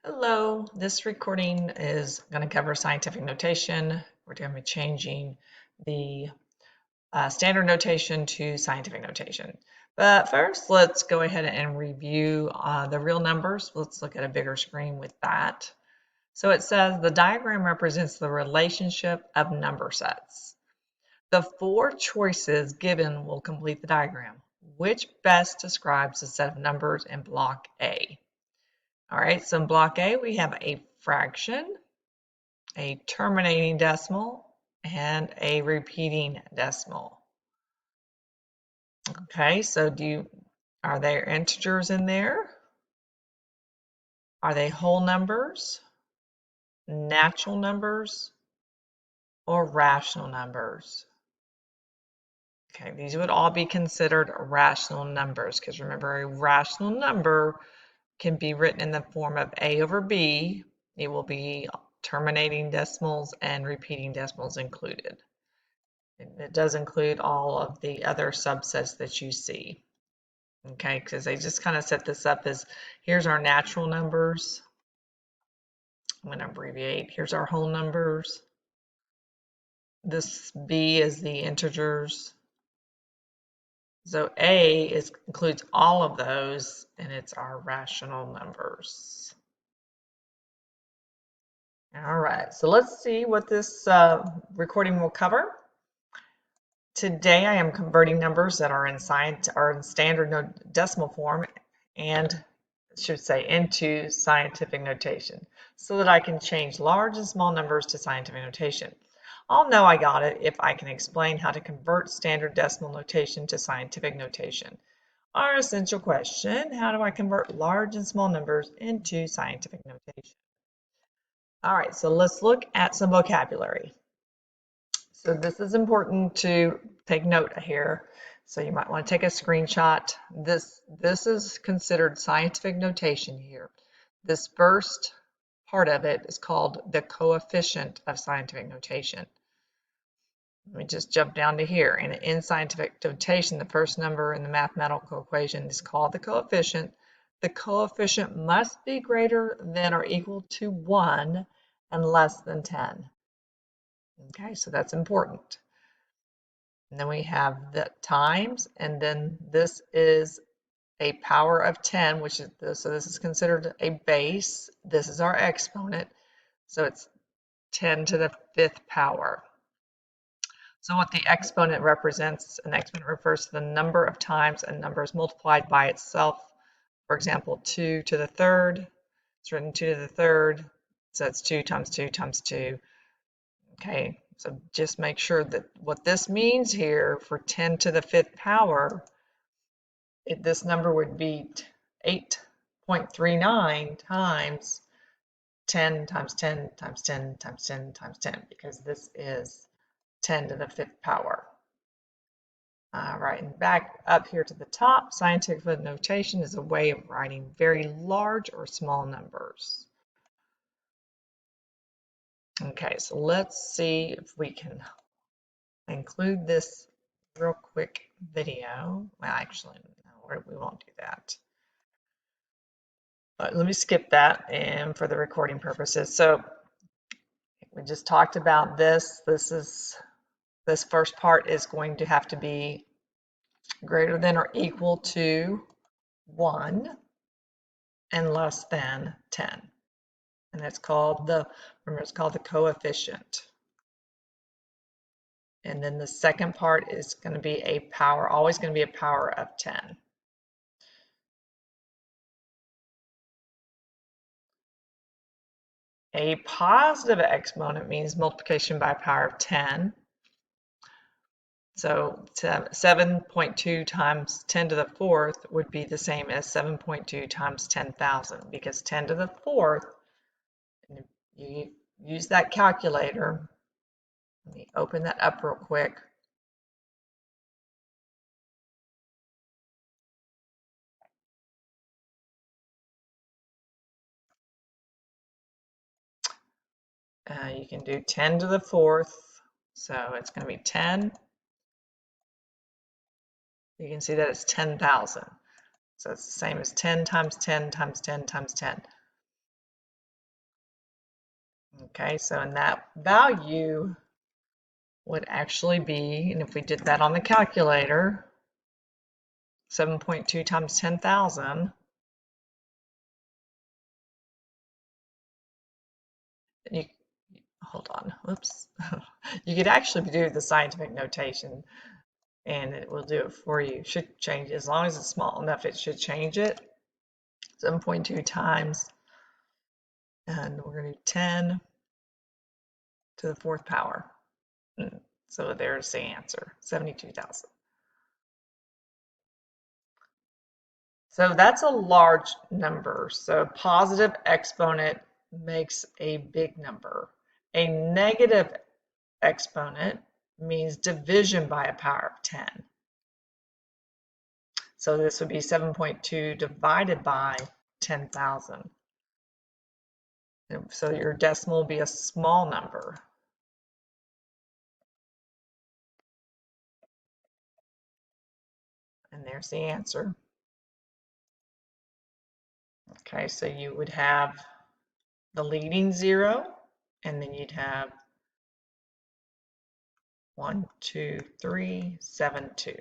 Hello, this recording is going to cover scientific notation. We're going to be changing the standard notation to scientific notation. But first, let's go ahead and review the real numbers. Let's look at a bigger screen with that. So it says the diagram represents the relationship of number sets. The four choices given will complete the diagram. Which best describes the set of numbers in block A? All right, so in block A, we have a fraction, a terminating decimal, and a repeating decimal. Okay, so are there integers in there? Are they whole numbers, natural numbers, or rational numbers? Okay, these would all be considered rational numbers because remember, a rational number can be written in the form of A over B. It will be terminating decimals and repeating decimals included. It does include all of the other subsets that you see. Okay, because they just kind of set this up as here's our natural numbers. I'm going to abbreviate. Here's our whole numbers. This B is the integers. So A includes all of those, and it's our rational numbers. All right, so let's see what this recording will cover. Today I am converting numbers that are in standard decimal form and should say into scientific notation so that I can change large and small numbers to scientific notation. I'll know I got it if I can explain how to convert standard decimal notation to scientific notation. Our essential question, how do I convert large and small numbers into scientific notation? All right, so let's look at some vocabulary. So this is important to take note here. So you might want to take a screenshot. This is considered scientific notation here. This first part of it is called the coefficient of scientific notation. Let me just jump down to here. And in scientific notation, the first number in the mathematical equation is called the coefficient. The coefficient must be greater than or equal to 1 and less than 10. Okay, so that's important. And then we have the times, and then this is a power of 10, which is this, so this is considered a base. This is our exponent, so it's 10 to the 5th power. So what the exponent represents, an exponent refers to the number of times a number is multiplied by itself. For example, 2 to the 3rd, it's written 2 to the 3rd, so it's 2 times 2 times 2. Okay, so just make sure that what this means here for 10 to the 5th power, this number would be 8.39 times 10 times 10 times 10 times 10 times 10, because this is 10 to the 5th power. All right, and back up here to the top, scientific notation is a way of writing very large or small numbers. Okay, so let's see if we can include this real quick video. Well, actually, no, we won't do that. But let me skip that and for the recording purposes. So we just talked about this. This first part is going to have to be greater than or equal to 1 and less than 10. And it's called remember, it's called the coefficient. And then the second part is going to be a power, always going to be a power of 10. A positive exponent means multiplication by a power of 10. So 7.2 times 10 to the 4th would be the same as 7.2 times 10,000, because 10 to the 4th, you use that calculator. Let me open that up real quick. You can do 10 to the 4th, so it's going to be 10. You can see that it's 10,000. So it's the same as 10 times 10 times 10 times 10. Okay, so and that value would actually be, and if we did that on the calculator, 7.2 times 10,000, you, hold on, whoops. You could actually do the scientific notation and it will do it for you. Should change, as long as it's small enough, it should change it. 7.2 times, and we're going to do 10 to the 4th power. So there's the answer, 72,000. So that's a large number. So positive exponent makes a big number. A negative exponent means division by a power of 10. So this would be 7.2 divided by 10,000. So your decimal will be a small number. And there's the answer. Okay, so you would have the leading 0, and then you'd have 1, 2, 3, 7, 2.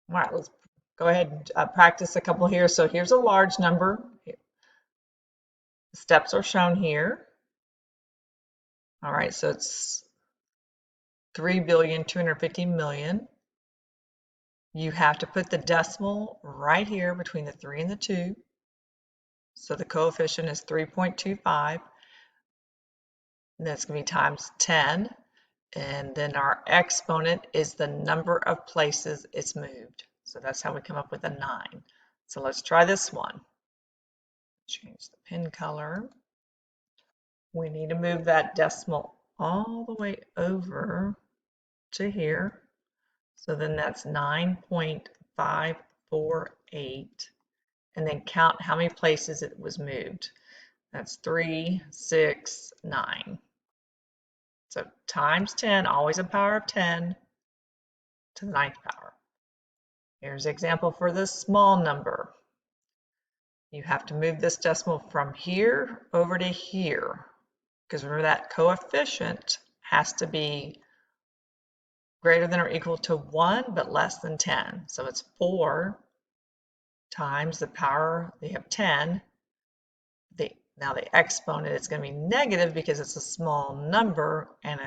All right, let's go ahead and practice a couple here. So here's a large number. The steps are shown here. All right, so it's 3,250,000,000. You have to put the decimal right here between the 3 and the 2. So the coefficient is 3.25. And that's going to be times 10. And then our exponent is the number of places it's moved. So that's how we come up with a 9. So let's try this one. Change the pen color. We need to move that decimal all the way over to here. So then that's 9.548. And then count how many places it was moved. That's 3, 6, 9. So times 10, always a power of 10 to the 9th power. Here's an example for the small number. You have to move this decimal from here over to here, because remember that coefficient has to be greater than or equal to 1 but less than 10. So it's 4 times the power, we have 10. Now the exponent is going to be negative because it's a small number and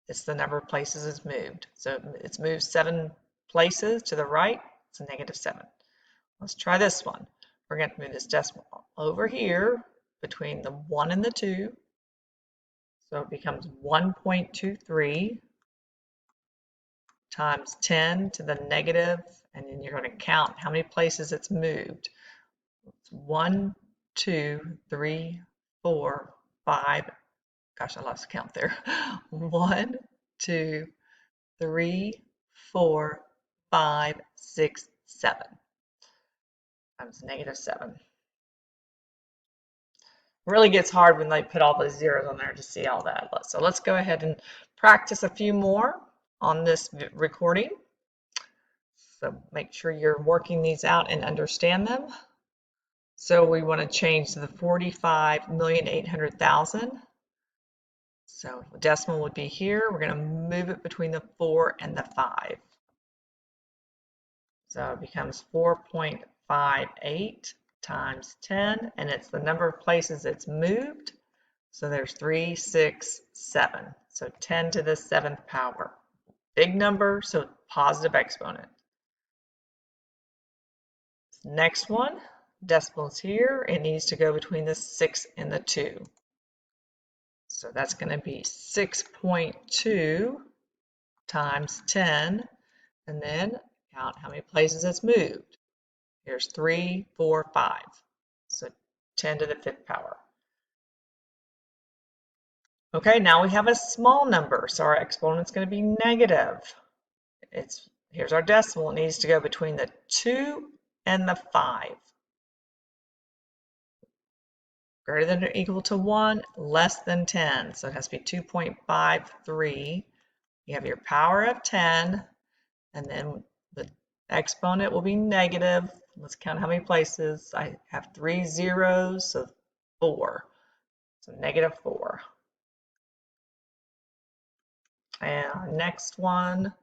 it's the number of places it's moved. So it's moved 7 places to the right, it's a negative 7. Let's try this one. We're going to move this decimal over here between the 1 and the 2. So it becomes 1.23 times 10 to the negative, and then you're going to count how many places it's moved. It's 1, 2, 3, 4, 5. Gosh, I lost count there. 1, 2, 3, 4, 5, 6, 7 times negative 7. Really gets hard when they put all those zeros on there to see all that. So let's go ahead and practice a few more on this recording. So make sure you're working these out and understand them. So we want to change to the 45,800,000. So the decimal would be here. We're going to move it between the 4 and the 5. So it becomes 4.58 times 10, and it's the number of places it's moved. So there's 3, 6, 7. So 10 to the 7th power. Big number, so positive exponent. Next one, decimals here. It needs to go between the 6 and the 2. So that's going to be 6.2 times 10, and then count how many places it's moved. Here's 3, 4, 5. So 10 to the 5th power. Okay, now we have a small number, so our exponent's going to be negative. Here's our decimal. It needs to go between the 2 and the 5. Greater than or equal to 1, less than 10. So it has to be 2.53. You have your power of 10, and then the exponent will be negative Let's count how many places. I have 3 zeros, so 4. So -4. And our next one,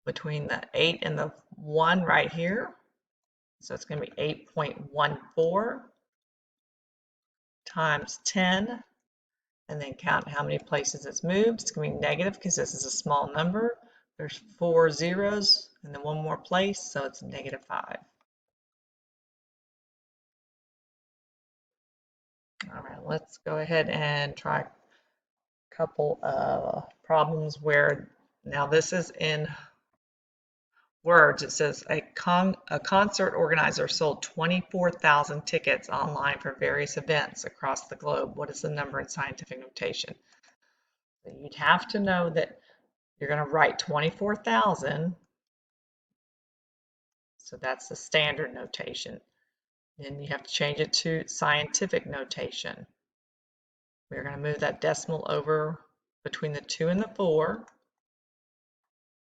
between the 8 and the 1 right here. So it's going to be 8.14 times 10. And then count how many places it's moved. It's going to be negative because this is a small number. There's 4 zeros and then one more place, so it's -5. All right, let's go ahead and try a couple of problems where, now this is in words. It says a concert organizer sold 24,000 tickets online for various events across the globe. What is the number in scientific notation? So you'd have to know that you're going to write 24,000. So that's the standard notation. Then you have to change it to scientific notation. We're going to move that decimal over between the 2 and the 4.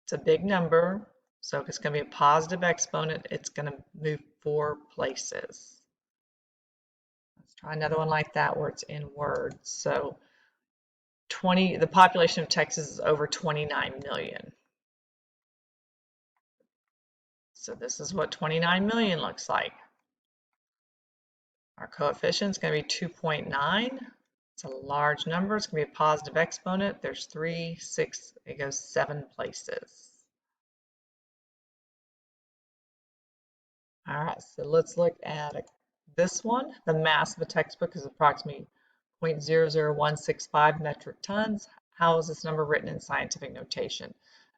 It's a big number, so if it's going to be a positive exponent, it's going to move 4 places. Let's try another one like that where it's in words. So the population of Texas is over 29 million. So this is what 29 million looks like. Our coefficient is going to be 2.9. It's a large number. It's going to be a positive exponent. There's 3, 6, it goes 7 places. All right, so let's look at this one. The mass of a textbook is approximately 0.00165 metric tons. How is this number written in scientific notation?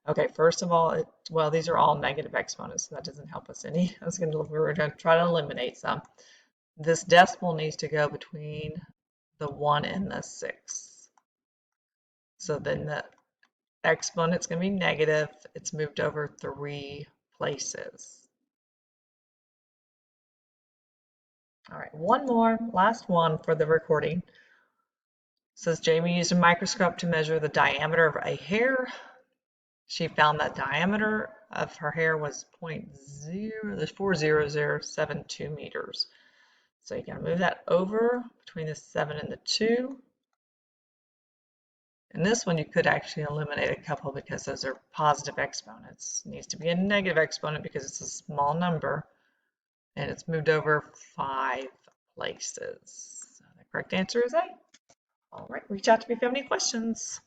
Okay, first of all, well, these are all negative exponents, so that doesn't help us any. We're going to try to eliminate some. This decimal needs to go between the 1 and the 6. So then the exponent's going to be negative. It's moved over 3 places. All right, one more, last one for the recording. It says Jamie used a microscope to measure the diameter of a hair. She found that diameter of her hair was 40072 meters. So you can move that over between the 7 and the 2. In this one, you could actually eliminate a couple because those are positive exponents. It needs to be a negative exponent because it's a small number, and it's moved over 5 places. So the correct answer is A. All right, reach out to me if you have any questions.